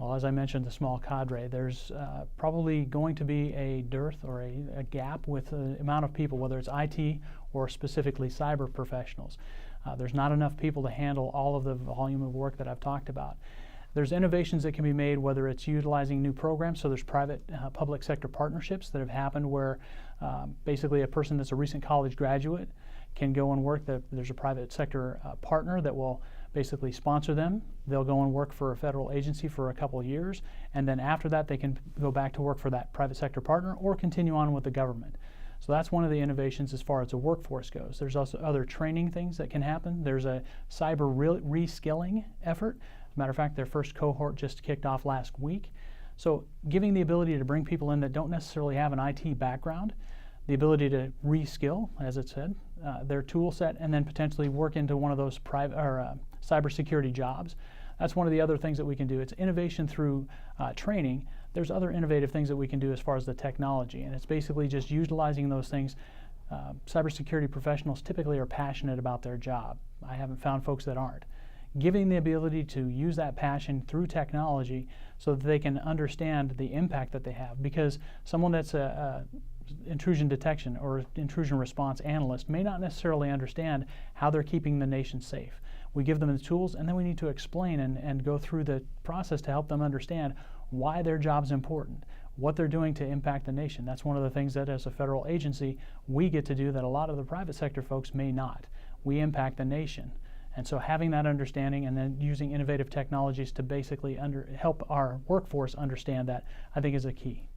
Well, as I mentioned, the small cadre, there's probably going to be a dearth or a gap with the amount of people, whether it's IT or specifically cyber professionals. There's not enough people to handle all of the volume of work that I've talked about. There's innovations that can be made, whether it's utilizing new programs. So there's private public sector partnerships that have happened where basically a person that's a recent college graduate can go and work. There's a private sector partner that will basically sponsor them. They'll go and work for a federal agency for a couple of years, and then after that they can go back to work for that private sector partner or continue on with the government. So that's one of the innovations as far as the workforce goes. There's also other training things that can happen. There's a cyber reskilling effort. As a matter of fact, their first cohort just kicked off last week. So giving the ability to bring people in that don't necessarily have an IT background, the ability to reskill, as it said, their tool set, and then potentially work into one of those private or cybersecurity jobs. That's one of the other things that we can do. It's innovation through training. There's other innovative things that we can do as far as the technology, and it's basically just utilizing those things. Cybersecurity professionals typically are passionate about their job. I haven't found folks that aren't. Giving the ability to use that passion through technology so that they can understand the impact that they have, because someone that's a intrusion detection or intrusion response analyst may not necessarily understand how they're keeping the nation safe. We give them the tools, and then we need to explain and go through the process to help them understand why their job's important, what they're doing to impact the nation. That's one of the things that as a federal agency we get to do that a lot of the private sector folks may not. We impact the nation. And so having that understanding and then using innovative technologies to basically help our workforce understand that, I think, is a key.